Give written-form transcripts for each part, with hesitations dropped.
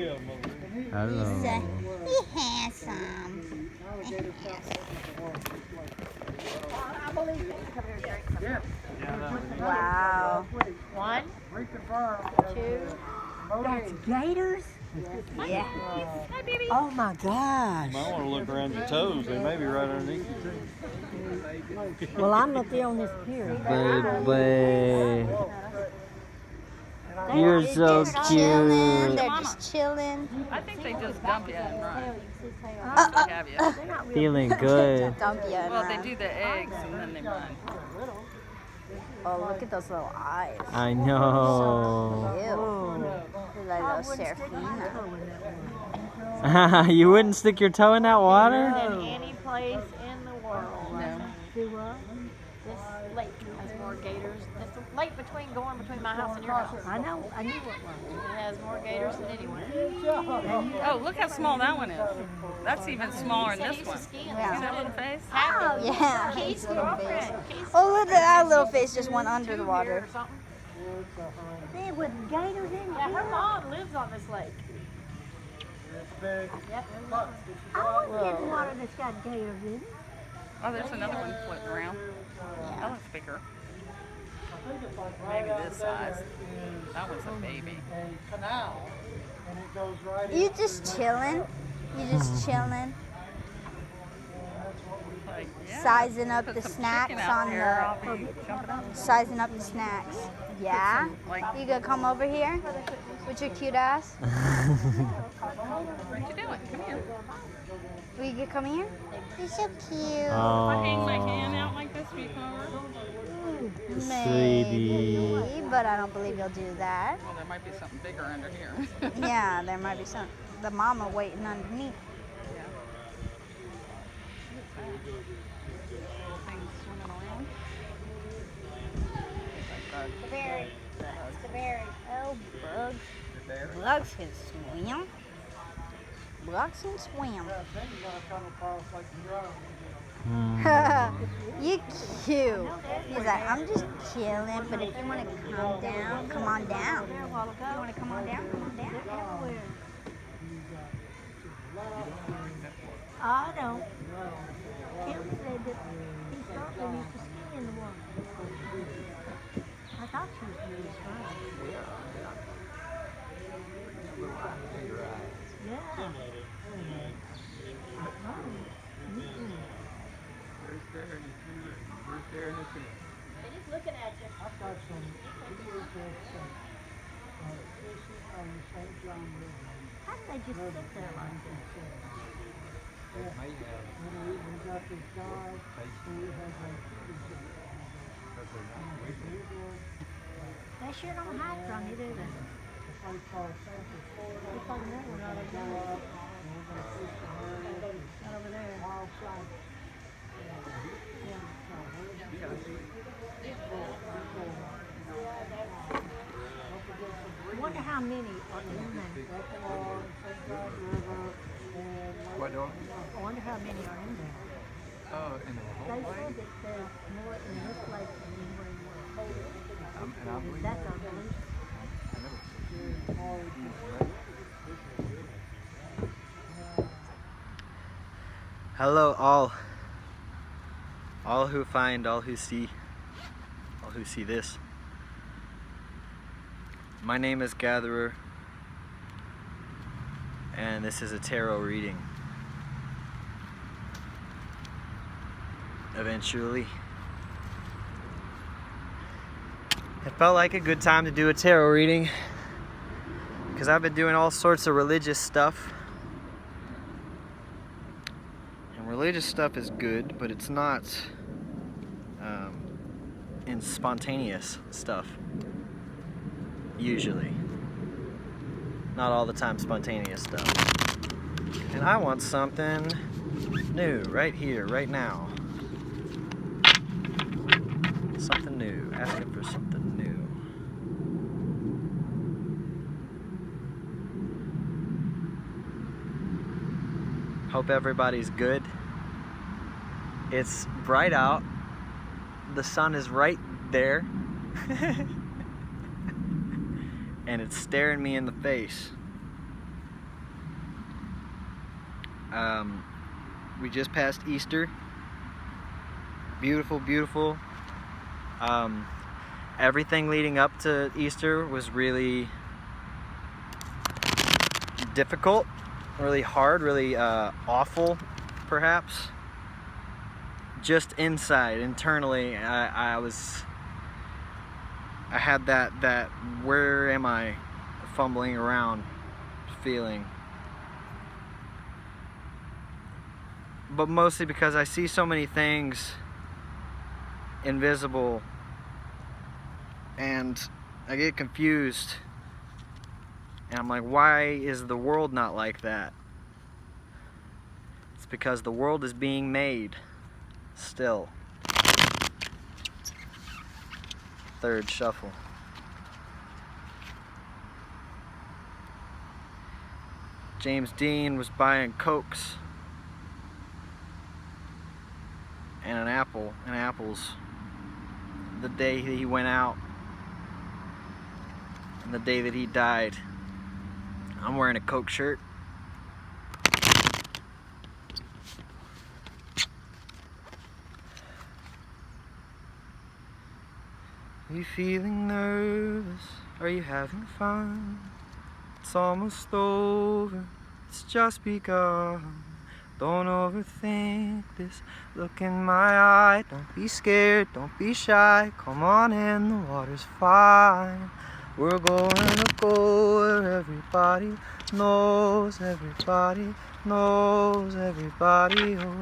Hello. He's handsome. Wow. 1, 2. That's gators? Yeah. Hi, baby. Oh my gosh. I want to look around your toes. They may be right underneath you too. Well, I'm up there on this pier. Baby. You're so Chilling. cute. They're just chilling. I think they just dump you and run. Have you? Feeling good. Dump you and Well, they run. do the eggs and then they run. Oh, look at those little eyes. I know. Ew. They're like little Serafina. You wouldn't stick your toe in that water? Any place in the world. No. Do what? This lake has more gators. This lake going between my house and your house. I know. I knew it was. It has more gators than anywhere. Oh, look how small that one is. That's even smaller than this one. See Yeah. that little face? Yeah. Keith's girlfriend. Oh, look at that little face just went under the water. Or something. There was gators in Yeah, there. her mom lives on this lake. I want to get water that's got gators in it. Oh, there's another one floating around. That looks bigger. Maybe this size. That one's a baby. You just chilling? You just chilling? Like, yeah. Sizing up Put the some snacks chicken out on here, the... I'll be jumping on. Sizing up the snacks. Yeah? Like, You gonna come over here with your cute ass? what you doing? Come here. Will you come here? You're so cute. If I hang my Oh, hand out like this, will you come over? Maybe, but I don't believe you'll do that. Well, there might be something bigger under here. Yeah, there might be some. The mama waiting underneath. Yeah. Things swimming around. The berry. That's the berry. Oh, bugs. Bugs can swim. Bugs can swim. You cute. He's like, I'm just chilling, but if you want to come down, come on down. You want to come on down? Come on down. I don't. Kim said that he thought they used to ski in the water. I thought she was really strong. Yeah. They're just looking at you. I've got some videos of some fishing on the St. John River. How did they just sit there like that? We got this guy who has a They sure don't hide from you, do they? place called Central Florida. It's on that one right over there. And we're going to fish the area. Right over there. Wild side. I wonder how many are in there. What dog? I wonder how many are in there. Oh, in the whole They place? said that there's more in this place than anywhere in the world. And I believe That's unbelievable. hello all who find, all who see this. My name is Gatherer, and this is a tarot reading. Eventually, it felt like a good time to do a tarot reading because I've been doing all sorts of religious stuff. And religious stuff is good, but it's not in spontaneous stuff. Usually. Not all the time spontaneous stuff. And I want something new right here, right now. Something new. Asking for something new. Hope everybody's good. It's bright out. The sun is right there. And it's staring me in the face. We just passed Easter. Beautiful, beautiful. Everything leading up to Easter was really difficult, really hard, really awful, perhaps. Just inside, internally, I had that where am I fumbling around feeling. But mostly because I see so many things invisible and I get confused and I'm like, why is the world not like that? It's because the world is being made still. Third shuffle. James Dean was buying Cokes and apples the day he went out and the day that he died. I'm wearing a Coke shirt. Are you feeling nervous? Are you having fun? It's almost over. It's just begun. Don't overthink this. Look in my eye. Don't be scared. Don't be shy. Come on in. The water's fine. We're going to go where everybody knows. Everybody knows. Everybody. Oh.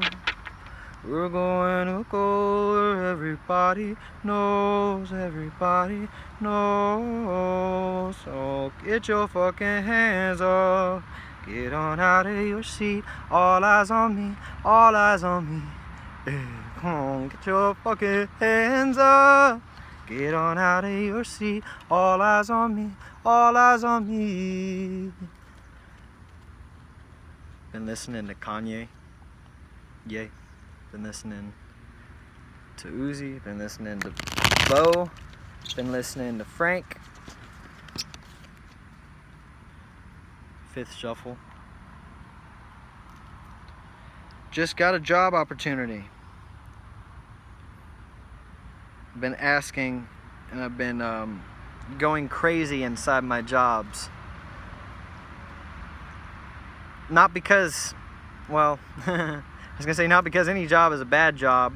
We're going to go where everybody knows. Everybody knows. So get your fucking hands up. Get on out of your seat. All eyes on me. All eyes on me. Hey, come on, get your fucking hands up. Get on out of your seat. All eyes on me. All eyes on me. Been listening to Kanye. Yay. Been listening to Uzi. Been listening to Bo. Been listening to Frank. Fifth shuffle. Just got a job opportunity. Been asking and I've been going crazy inside my jobs. Not because, well, I was gonna say not because any job is a bad job.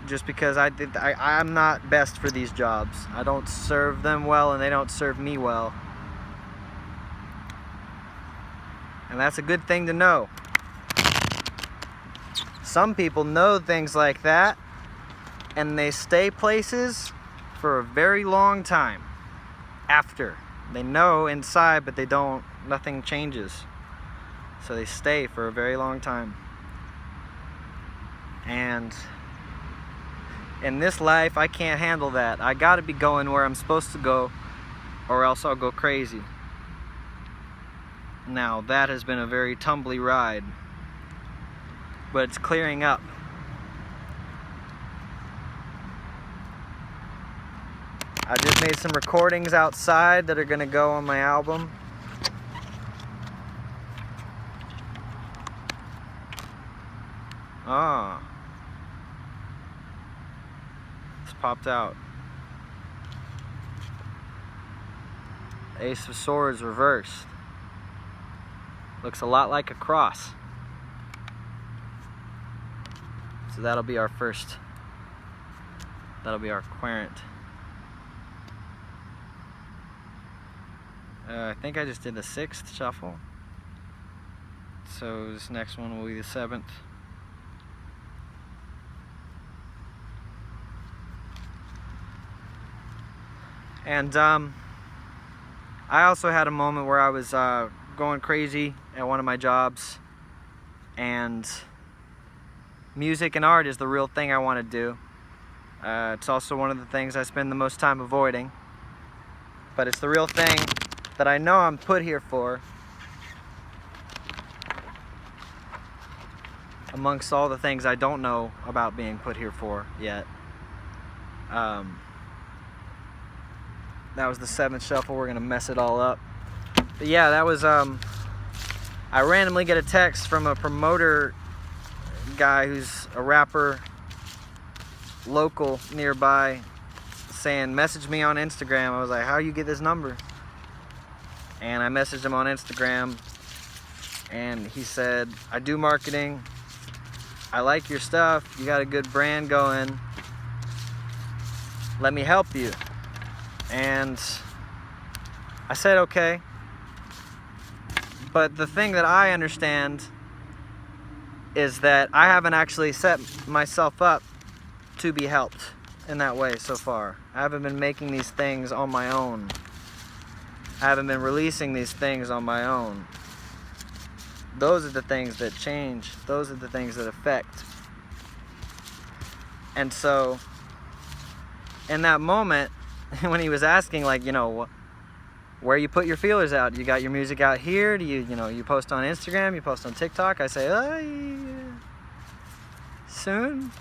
Just because I'm not best for these jobs. I don't serve them well and they don't serve me well. And that's a good thing to know. Some people know things like that and they stay places for a very long time after. They know inside but they don't, nothing changes. So they stay for a very long time. And in this life, I can't handle that. I gotta be going where I'm supposed to go or else I'll go crazy. Now, that has been a very tumbly ride, but it's clearing up. I just made some recordings outside that are gonna go on my album. Ah. It's popped out. Ace of Swords reversed. Looks a lot like a cross. So that'll be our first. That'll be our querent. I think I just did the 6th shuffle. So this next one will be the 7th. And I also had a moment where I was going crazy at one of my jobs, and music and art is the real thing I want to do. It's also one of the things I spend the most time avoiding, but it's the real thing that I know I'm put here for, amongst all the things I don't know about being put here for yet. That was the 7th shuffle. We're gonna mess it all up. But yeah, that was I I randomly get a text from a promoter guy who's a rapper local nearby saying, message me on Instagram. I was like, how you get this number? And I messaged him on Instagram, and he said, I do marketing. I like your stuff. You got a good brand going. Let me help you. And I said, okay. But the thing that I understand is that I haven't actually set myself up to be helped in that way so far. I haven't been making these things on my own. I haven't been releasing these things on my own. Those are the things that change. Those are the things that affect. And so, in that moment, when he was asking, like, you know, where you put your feelers out, you got your music out here? Do you post on Instagram? You post on TikTok? I say, soon,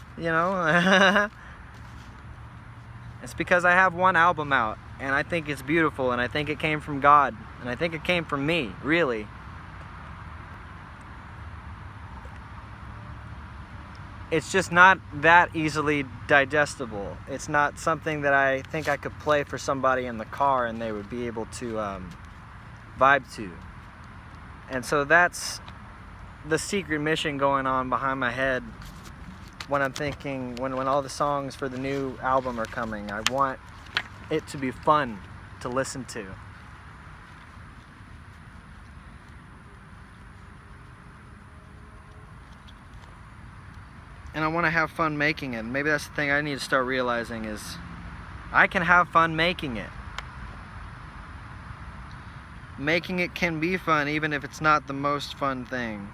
It's because I have one album out, and I think it's beautiful, and I think it came from God, and I think it came from me, really. It's just not that easily digestible. It's not something that I think I could play for somebody in the car and they would be able to vibe to. And so that's the secret mission going on behind my head when I'm thinking, when all the songs for the new album are coming. I want it to be fun to listen to. And I want to have fun making it. Maybe that's the thing I need to start realizing is I can have fun making it. Making it can be fun even if it's not the most fun thing.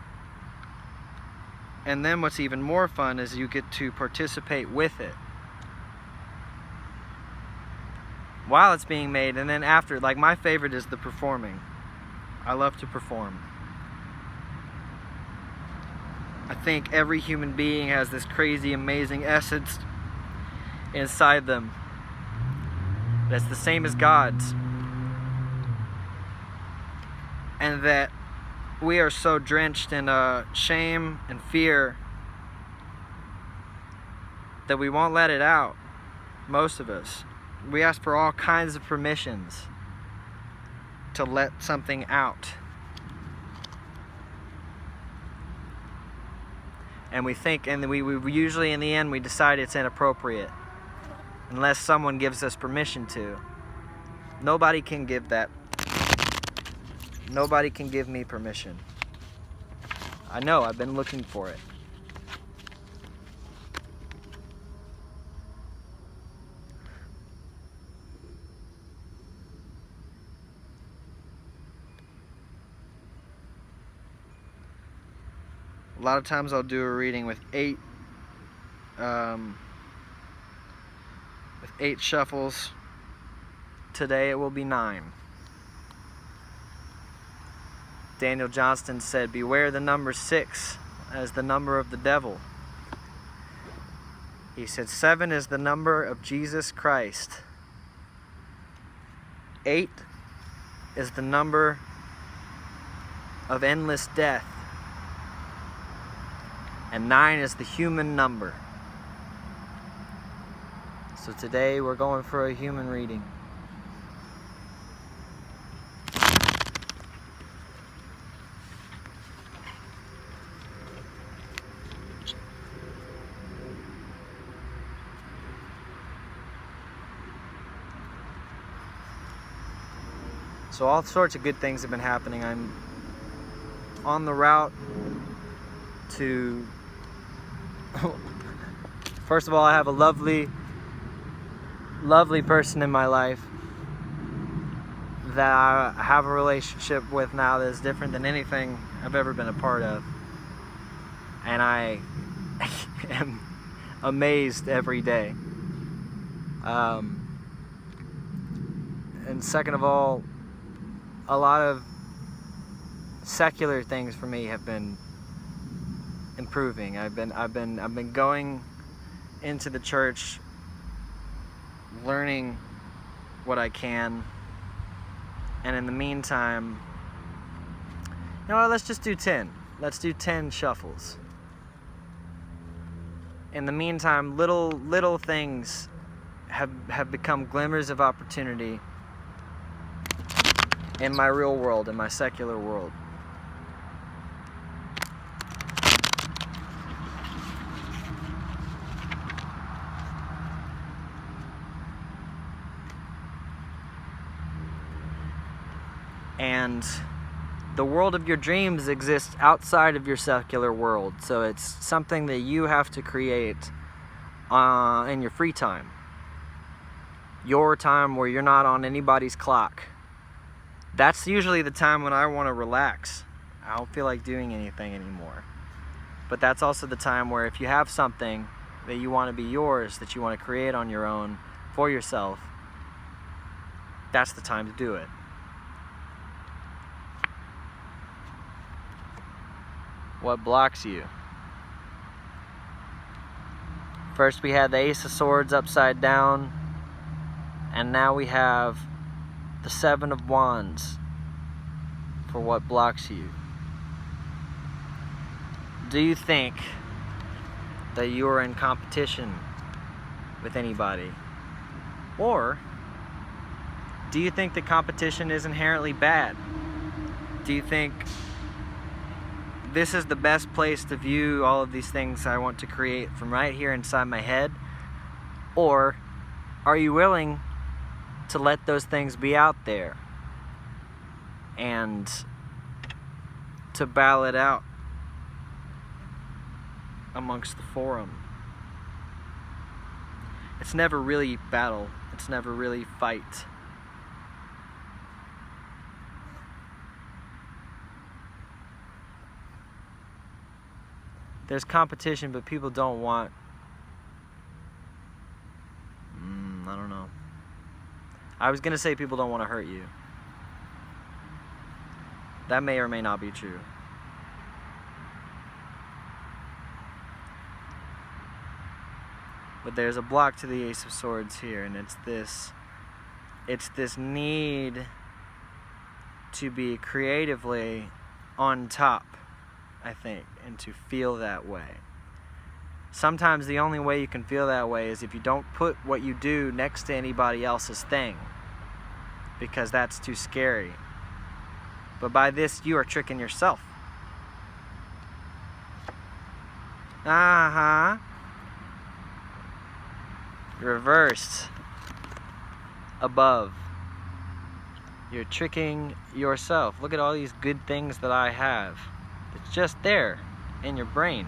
And then what's even more fun is you get to participate with it while it's being made, and then after. Like, my favorite is the performing. I love to perform. I think every human being has this crazy, amazing essence inside them that's the same as God's. And that we are so drenched in shame and fear that we won't let it out, most of us. We ask for all kinds of permissions to let something out. And we think, and we usually in the end we decide it's inappropriate unless someone gives us permission to. Nobody can give that. Nobody can give me permission. I know, I've been looking for it. A lot of times I'll do a reading with eight shuffles. Today it will be 9. Daniel Johnston said, beware the number 6 as the number of the devil. He said 7 is the number of Jesus Christ. 8 is the number of endless death. And 9 is the human number. So today we're going for a human reading. So all sorts of good things have been happening. I'm on the route to... First of all, I have a lovely person in my life that I have a relationship with now that is different than anything I've ever been a part of. And I am amazed every day. And second of all, a lot of secular things for me have been improving. I've been going into the church, learning what I can, and in the meantime, You know what, let's just do 10. Let's do 10 shuffles. In the meantime, little things have become glimmers of opportunity in my real world, in my secular world. And the world of your dreams exists outside of your secular world, so it's something that you have to create in your free time. Your time where you're not on anybody's clock. That's usually the time when I want to relax. I don't feel like doing anything anymore. But that's also the time where if you have something that you want to be yours, that you want to create on your own for yourself, that's the time to do it. What blocks you? First we had the Ace of Swords upside down, and now we have the Seven of Wands for what blocks you. Do you think that you are in competition with anybody? Or do you think that competition is inherently bad? Do you think this is the best place to view all of these things I want to create from right here inside my head? Or are you willing to let those things be out there and to battle it out amongst the forum? It's never really battle, it's never really fight. There's competition, but people don't want... I don't know. I was gonna say people don't want to hurt you. That may or may not be true. But there's a block to the Ace of Swords here, and it's this need to be creatively on top, I think, and to feel that way. Sometimes the only way you can feel that way is if you don't put what you do next to anybody else's thing, because that's too scary. But by this, you are tricking yourself. Reversed. Above. You're tricking yourself. Look at all these good things that I have. It's just there in your brain.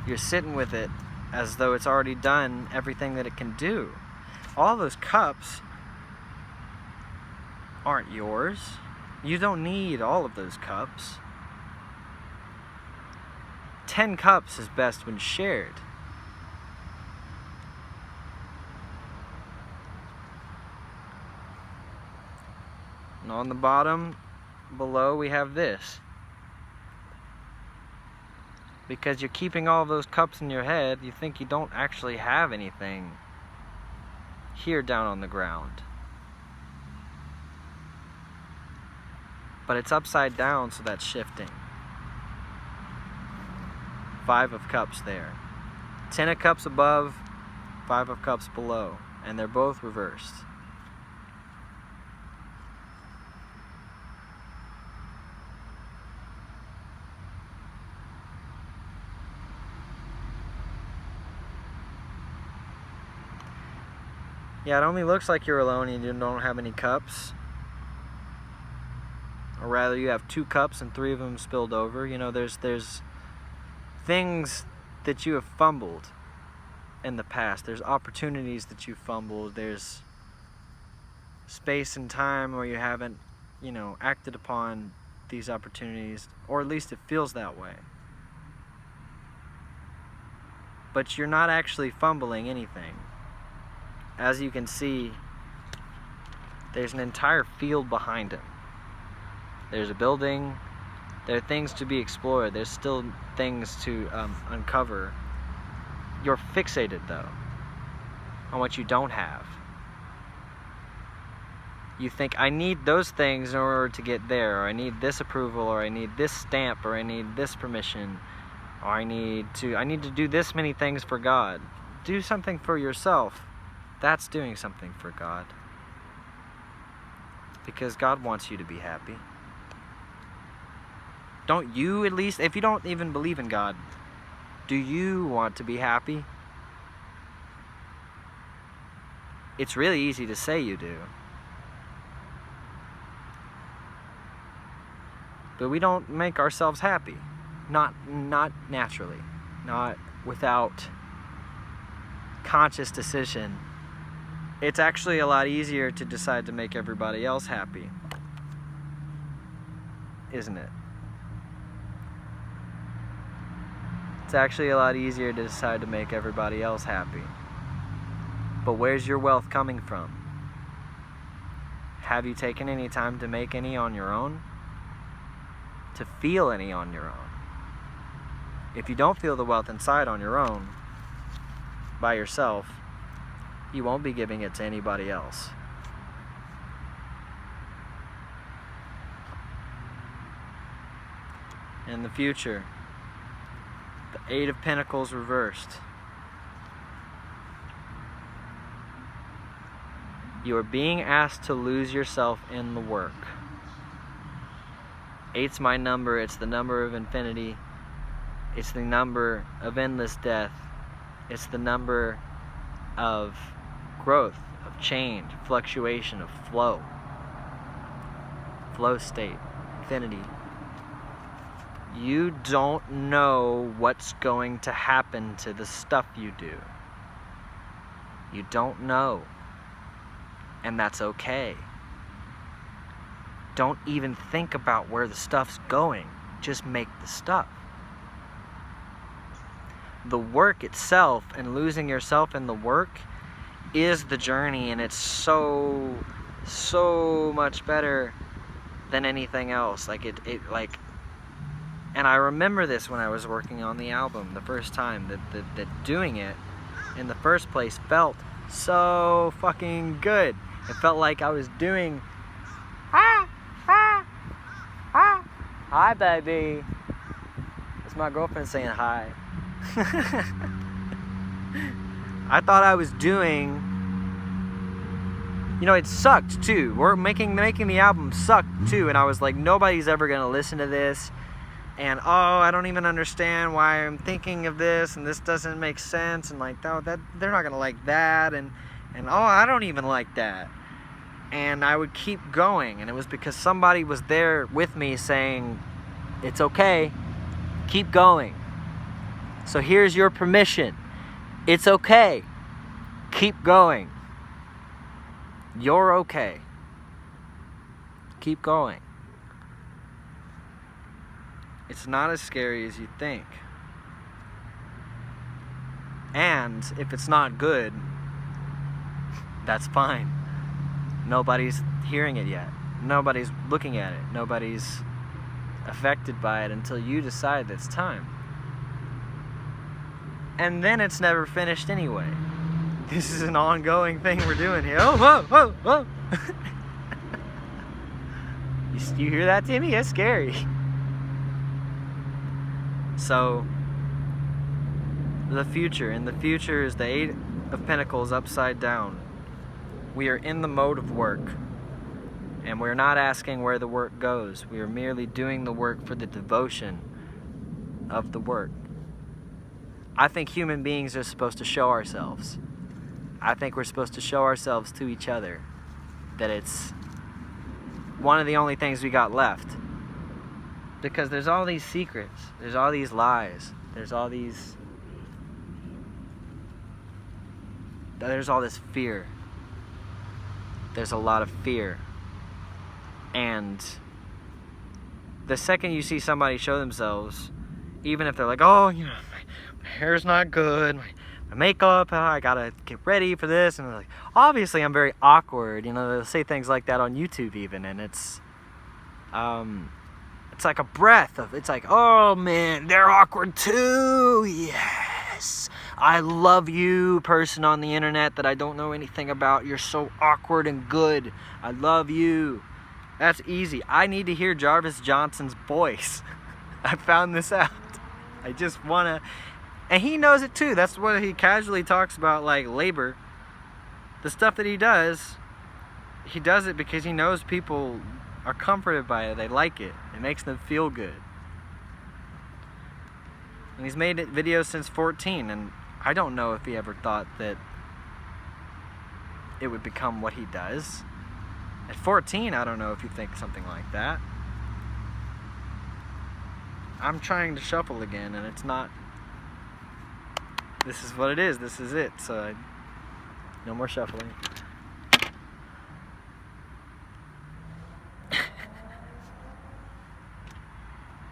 You're sitting with it as though it's already done everything that it can do. All those cups aren't yours. You don't need all of those cups. 10 cups is best when shared. And on the bottom, below, we have this. Because you're keeping all those cups in your head, you think you don't actually have anything here down on the ground. But it's upside down, so that's shifting. 5 of Cups there. 10 of Cups above, 5 of Cups below. And they're both reversed. Yeah, it only looks like you're alone and you don't have any cups. Or rather, you have 2 cups and 3 of them spilled over. You know, there's things that you have fumbled in the past. There's opportunities that you fumbled. There's space and time where you haven't, you know, acted upon these opportunities, or at least it feels that way. But you're not actually fumbling anything. As you can see, there's an entire field behind him. There's a building. There are things to be explored. There's still things to uncover. You're fixated, though, on what you don't have. You think, I need those things in order to get there, or I need this approval, or I need this stamp, or I need this permission, or I need to do this many things for God. Do something for yourself. That's doing something for God. Because God wants you to be happy. Don't you, at least, if you don't even believe in God, do you want to be happy? It's really easy to say you do. But we don't make ourselves happy. Not naturally. Not without conscious decision. It's actually a lot easier to decide to make everybody else happy. Isn't it? It's actually a lot easier to decide to make everybody else happy. But where's your wealth coming from? Have you taken any time to make any on your own? To feel any on your own? If you don't feel the wealth inside on your own, by yourself, you won't be giving it to anybody else. In the future, the Eight of Pentacles reversed. You are being asked to lose yourself in the work. Eight's my number. It's the number of infinity. It's the number of endless death. It's the number of growth, of change, fluctuation, of flow. Flow state, infinity. You don't know what's going to happen to the stuff you do. You don't know. And that's okay. Don't even think about where the stuff's going. Just make the stuff. The work itself and losing yourself in the work is the journey, and it's so much better than anything else. And I remember this when I was working on the album the first time, that doing it in the first place felt so fucking good. It felt like I was doing, hi baby. It's my girlfriend saying hi. I thought I was doing, it sucked too. Making the album sucked too, and I was like, nobody's ever gonna listen to this, and I don't even understand why I'm thinking of this, and this doesn't make sense, and that they're not gonna like that, and I don't even like that. And I would keep going, and it was because somebody was there with me saying, it's okay, keep going. So here's your permission. It's okay. Keep going. You're okay. Keep going. It's not as scary as you think. And if it's not good, that's fine. Nobody's hearing it yet. Nobody's looking at it. Nobody's affected by it until you decide that it's time. And then it's never finished anyway. This is an ongoing thing we're doing here. Oh, whoa, whoa, whoa. You hear that, Timmy? That's scary. So, in the future is the Eight of Pentacles upside down. We are in the mode of work. And we're not asking where the work goes. We are merely doing the work for the devotion of the work. I think human beings are supposed to show ourselves. I think we're supposed to show ourselves to each other. That it's one of the only things we got left. Because there's all these secrets. There's all these lies. There's all this fear. There's a lot of fear. And the second you see somebody show themselves, even if they're like, oh, my hair's not good, my makeup, I gotta get ready for this, and they're like, obviously I'm very awkward, they'll say things like that on YouTube even, and it's like a breath of, it's like, oh man, they're awkward too, yes, I love you person on the internet that I don't know anything about. You're so awkward and good. I love you. That's easy. I need to hear Jarvis Johnson's voice. I found this out. I just wanna, and he knows it too. That's what he casually talks about, like labor. The stuff that he does it because he knows people are comforted by it. They like it. It makes them feel good. And he's made videos since 14, and I don't know if he ever thought that it would become what he does. At 14, I don't know if you think something like that. I'm trying to shuffle again, and it's not. This is what it is. This is it. So no more shuffling.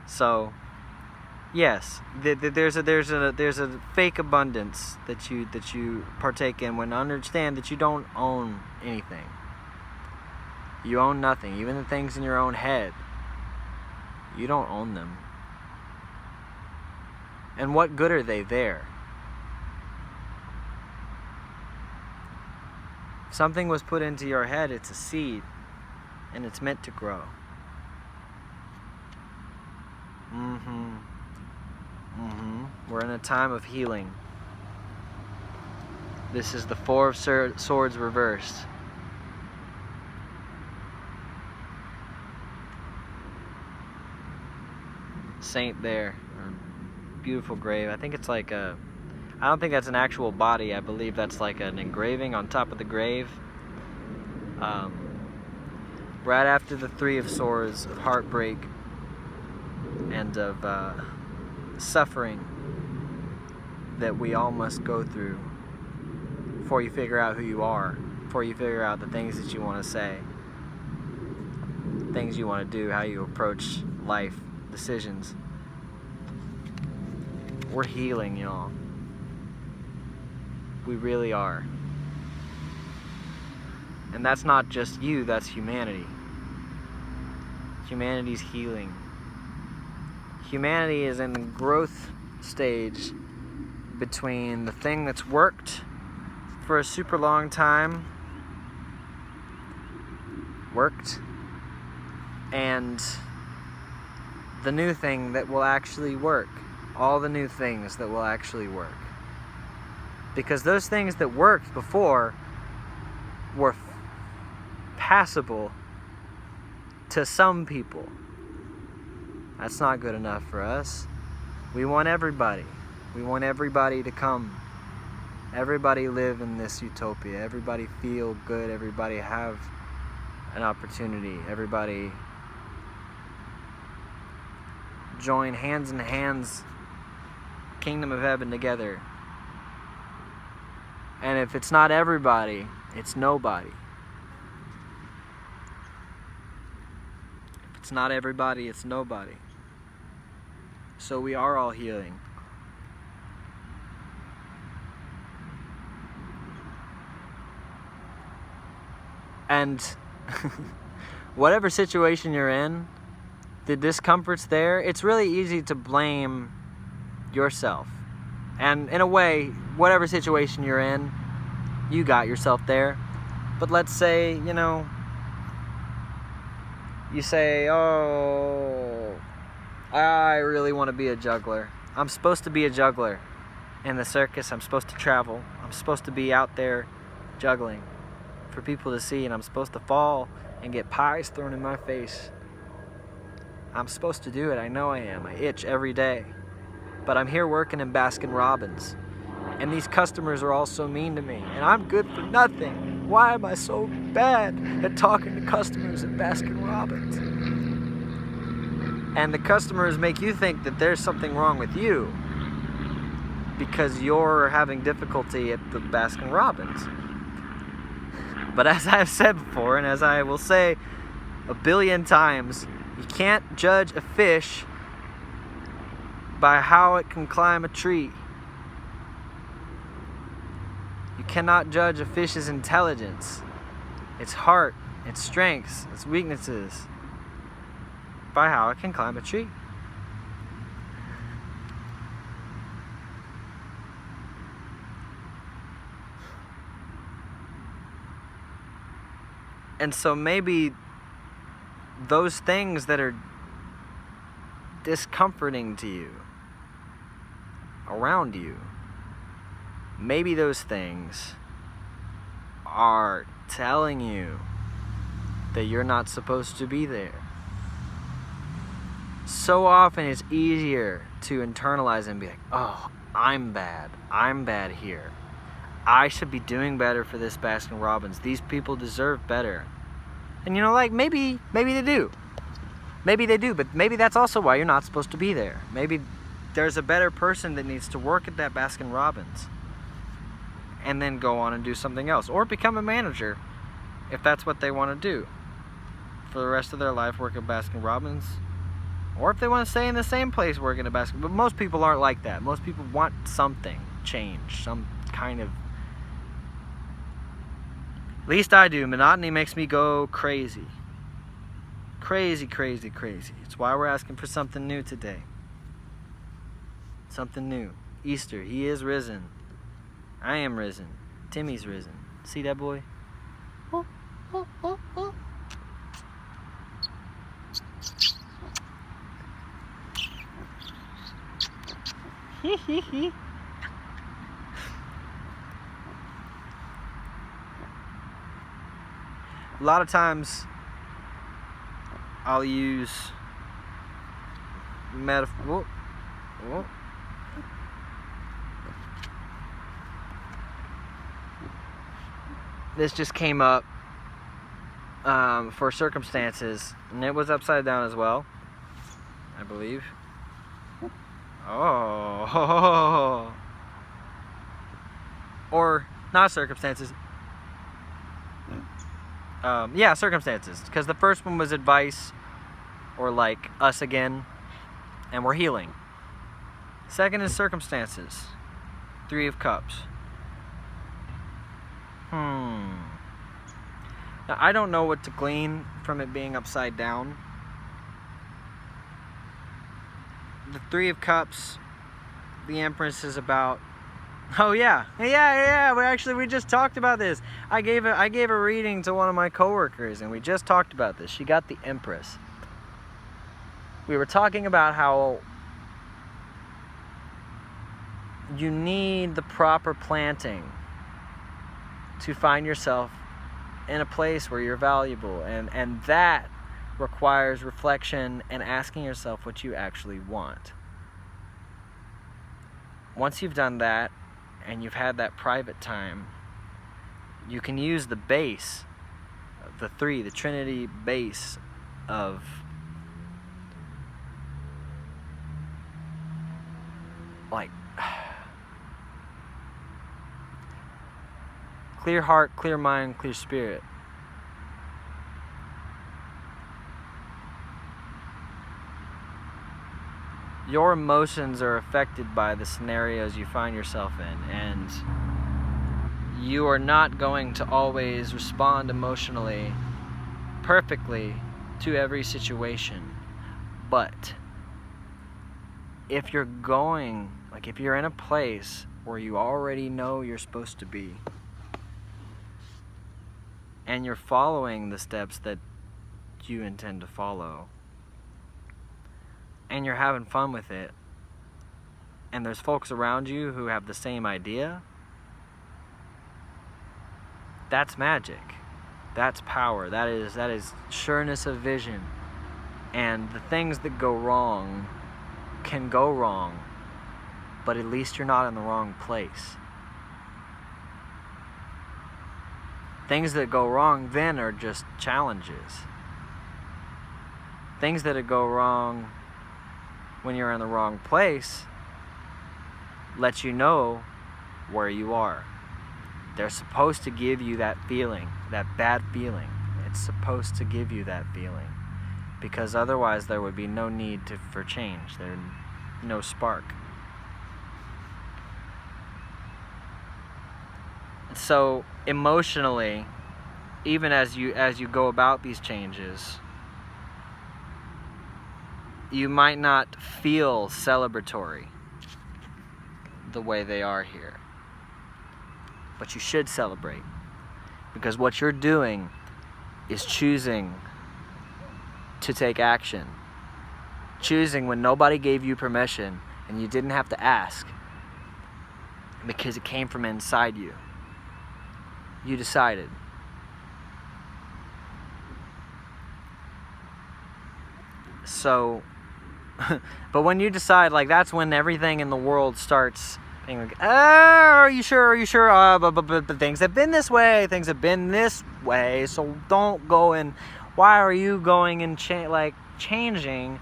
So, yes, there's a fake abundance that you partake in when you understand that you don't own anything. You own nothing, even the things in your own head. You don't own them. And what good are they there? If something was put into your head, it's a seed, and it's meant to grow. We're in a time of healing. This is the Four of Swords reversed. Saint there. Beautiful grave. I think it's like a... I don't think that's an actual body. I believe that's like an engraving on top of the grave. Right after the Three of Swords, of heartbreak and of suffering that we all must go through before you figure out who you are, before you figure out the things that you want to say, things you want to do, how you approach life, decisions. We're healing, y'all. We really are. And that's not just you, that's humanity. Humanity's healing. Humanity is in the growth stage between the thing that's worked for a super long time, and the new thing that will actually work. All the new things that will actually work. Because those things that worked before were passable to some people. That's not good enough for us. We want everybody. We want everybody to come. Everybody live in this utopia. Everybody feel good. Everybody have an opportunity. Everybody join hands in hands, kingdom of heaven together. And if it's not everybody, it's nobody. If it's not everybody, it's nobody. So we are all healing. And whatever situation you're in, the discomfort's there, it's really easy to blame yourself. And in a way, whatever situation you're in, you got yourself there. But let's say, you say, oh, I really want to be a juggler. I'm supposed to be a juggler in the circus. I'm supposed to travel. I'm supposed to be out there juggling for people to see, and I'm supposed to fall and get pies thrown in my face. I'm supposed to do it. I know I am. I itch every day. But I'm here working in Baskin-Robbins, and these customers are all so mean to me, and I'm good for nothing. Why am I so bad at talking to customers at Baskin-Robbins? And the customers make you think that there's something wrong with you because you're having difficulty at the Baskin-Robbins. But as I've said before, and as I will say a billion times, you can't judge a fish by how it can climb a tree. You cannot judge a fish's intelligence, its heart, its strengths, its weaknesses, by how it can climb a tree. And so maybe those things that are discomforting to you around you, maybe those things are telling you that you're not supposed to be there. So often it's easier to internalize and be like, oh, I'm bad here. I should be doing better for this Baskin Robbins. These people deserve better. And like maybe they do. Maybe they do, but maybe that's also why you're not supposed to be there. Maybe there's a better person that needs to work at that Baskin Robbins and then go on and do something else, or become a manager if that's what they want to do for the rest of their life, work at Baskin Robbins, or if they want to stay in the same place working at Baskin. But most people aren't like that. Most people want something change, some kind of, at least I do. Monotony makes me go crazy. Crazy. It's why we're asking for something new today. Something new. Easter. He is risen. I am risen. Timmy's risen. See that boy? Oh. A lot of times I'll use metaphor. This just came up for circumstances, and it was upside down as well, I believe. Oh. Or not circumstances. Yeah, circumstances. Because the first one was advice, or like us again, and we're healing. Second is circumstances. 3 of Cups. Now, I don't know what to glean from it being upside down. The 3 of Cups, the Empress is about. Oh yeah. We just talked about this. I gave a reading to one of my coworkers, and we just talked about this. She got the Empress. We were talking about how you need the proper planting to find yourself in a place where you're valuable, and that requires reflection and asking yourself what you actually want. Once you've done that and you've had that private time, you can use the base, the 3, the Trinity base of like clear heart, clear mind, clear spirit. Your emotions are affected by the scenarios you find yourself in, and you are not going to always respond emotionally perfectly to every situation. But if you're if you're in a place where you already know you're supposed to be, and you're following the steps that you intend to follow, and you're having fun with it, and there's folks around you who have the same idea, that's magic. That's power. That is sureness of vision. And the things that go wrong can go wrong, but at least you're not in the wrong place. Things that go wrong then are just challenges. Things that go wrong when you're in the wrong place let you know where you are. They're supposed to give you that feeling, that bad feeling. It's supposed to give you that feeling, because otherwise there would be no need for change. There's no spark. So emotionally, even as you go about these changes, you might not feel celebratory the way they are here. But you should celebrate, because what you're doing is choosing to take action. Choosing when nobody gave you permission and you didn't have to ask because it came from inside you. You decided. So, but when you decide, like, that's when everything in the world starts being like, oh, are you sure? Are you sure? But things have been this way. Things have been this way. So don't go and, why are you going and changing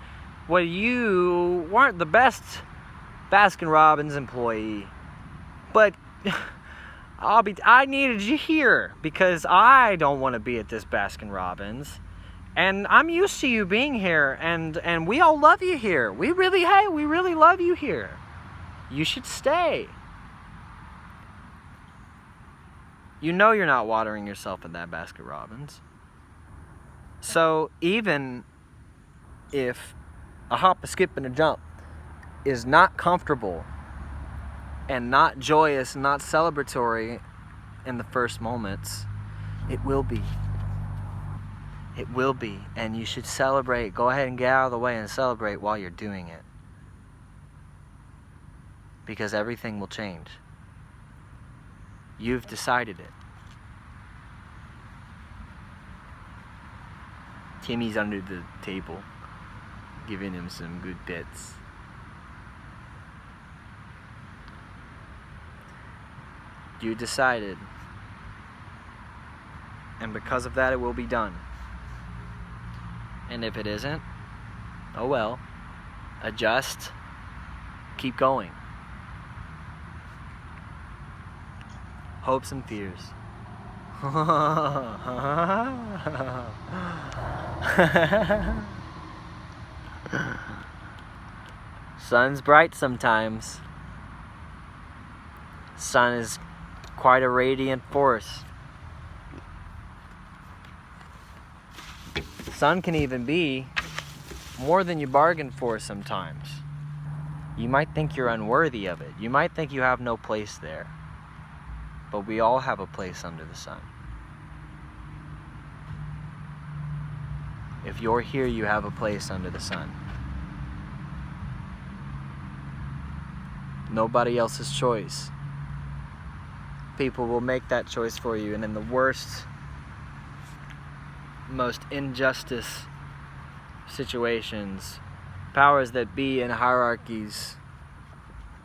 what you weren't the best Baskin-Robbins employee, but I needed you here because I don't want to be at this Baskin-Robbins. And I'm used to you being here, and we all love you here. We really love you here. You should stay. You know you're not watering yourself at that Baskin-Robbins. So even if a hop, a skip, and a jump is not comfortable and not joyous, not celebratory in the first moments, it will be. It will be, and you should celebrate. Go ahead and get out of the way and celebrate while you're doing it. Because everything will change. You've decided it. Timmy's under the table, giving him some good bits. You decided. And because of that, it will be done. And if it isn't, oh well. Adjust. Keep going. Hopes and fears. Sun's bright sometimes. Sun is quite a radiant force. Sun can even be more than you bargained for sometimes. You might think you're unworthy of it. You might think you have no place there. But we all have a place under the sun. If you're here, you have a place under the sun. Nobody else's choice. People will make that choice for you, and in the worst, most injustice situations, powers that be in hierarchies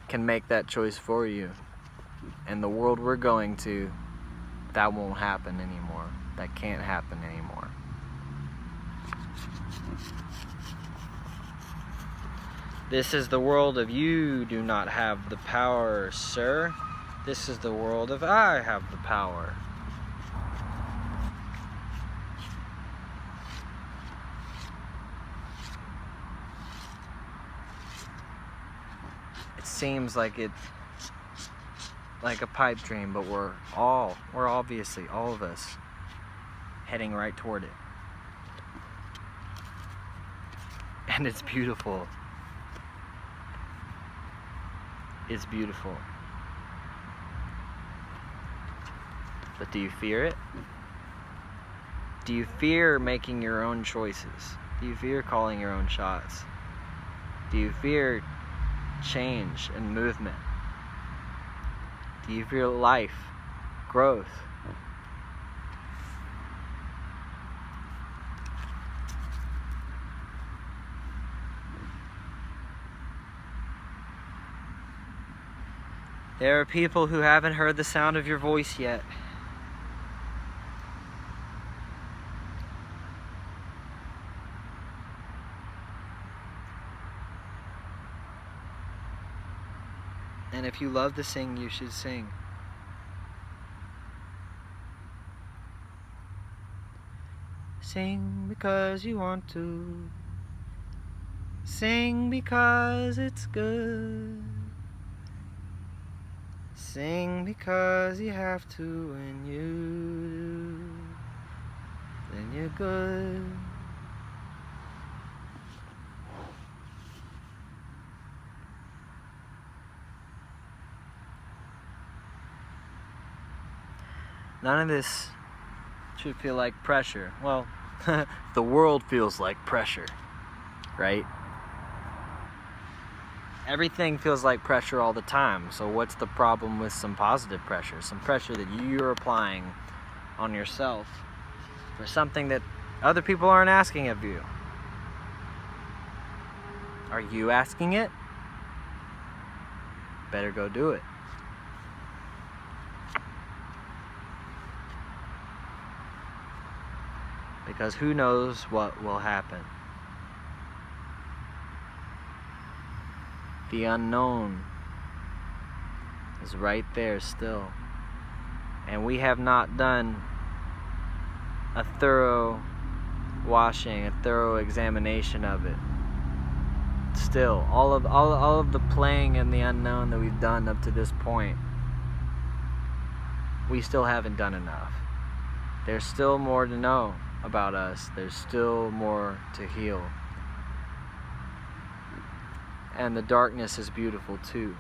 can make that choice for you. And the world we're going to, that won't happen anymore. That can't happen anymore. This is the world of you do not have the power, sir. This is the world of I have the power. It seems like a pipe dream, but we're obviously, all of us, heading right toward it. And it's beautiful. It's beautiful. But do you fear it? Do you fear making your own choices? Do you fear calling your own shots? Do you fear change and movement? Do you fear life, growth? There are people who haven't heard the sound of your voice yet. And if you love to sing, you should sing. Sing because you want to. Sing because it's good. Sing because you have to. When you do, then you're good. None of this should feel like pressure. Well, the world feels like pressure, right? Everything feels like pressure all the time. So what's the problem with some positive pressure? Some pressure that you're applying on yourself for something that other people aren't asking of you. Are you asking it? Better go do it. Because who knows what will happen. The unknown is right there still. And we have not done a thorough washing, a thorough examination of it. Still, all of the playing in the unknown that we've done up to this point, we still haven't done enough. There's still more to know about us. There's still more to heal. And the darkness is beautiful too.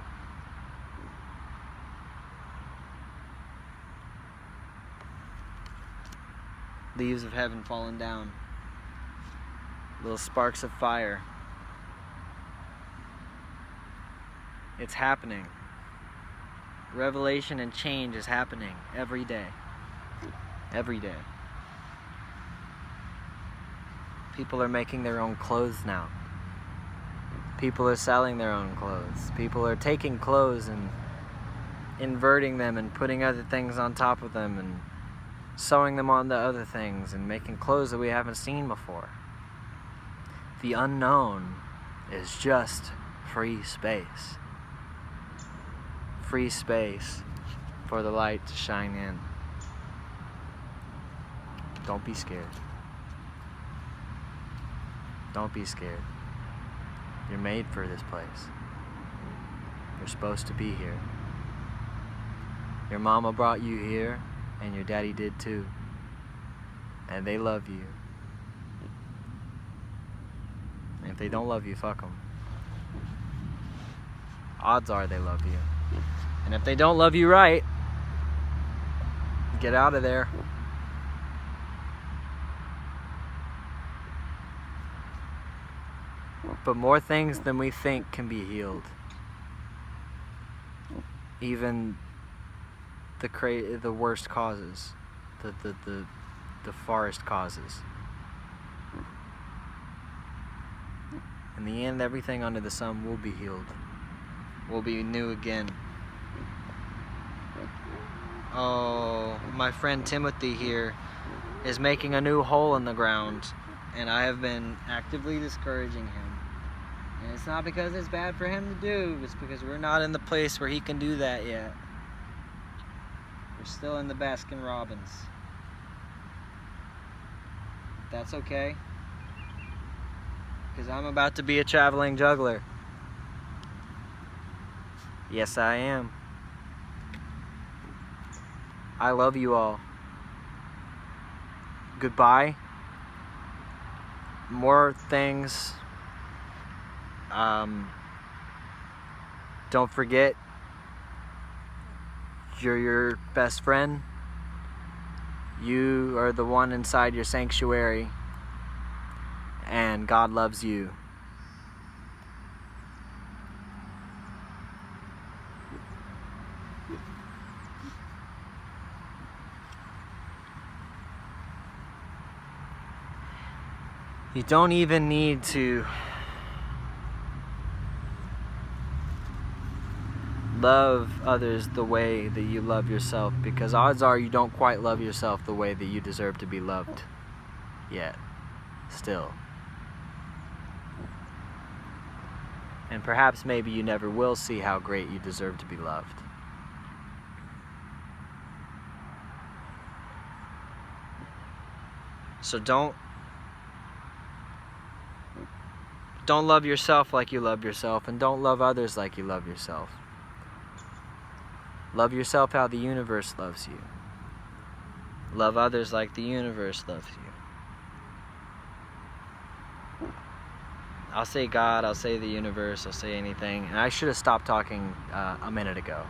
Leaves of heaven falling down. Little sparks of fire. It's happening. Revelation and change is happening every day. Every day. People are making their own clothes now. People are selling their own clothes. People are taking clothes and inverting them and putting other things on top of them and sewing them onto other things and making clothes that we haven't seen before. The unknown is just free space. Free space for the light to shine in. Don't be scared. Don't be scared. You're made for this place. You're supposed to be here. Your mama brought you here, and your daddy did too. And they love you. And if they don't love you, fuck them. Odds are they love you. And if they don't love you right, get out of there. But more things than we think can be healed. Even the worst causes, the forest causes. In the end, everything under the sun will be healed. Will be new again. Oh, my friend Timothy here is making a new hole in the ground, and I have been actively discouraging him. And it's not because it's bad for him to do, it's because we're not in the place where he can do that yet. We're still in the Baskin Robbins. That's okay, because I'm about to be a traveling juggler. Yes, I am. I love you all. Goodbye. More things. Don't forget, you're your best friend. You are the one inside your sanctuary, and God loves you. You don't even need to love others the way that you love yourself, because odds are you don't quite love yourself the way that you deserve to be loved yet. Still. And perhaps maybe you never will see how great you deserve to be loved. So don't love yourself like you love yourself, and don't love others like you love yourself. Love yourself how the universe loves you. Love others like the universe loves you. I'll say God, I'll say the universe, I'll say anything. And I should have stopped talking a minute ago.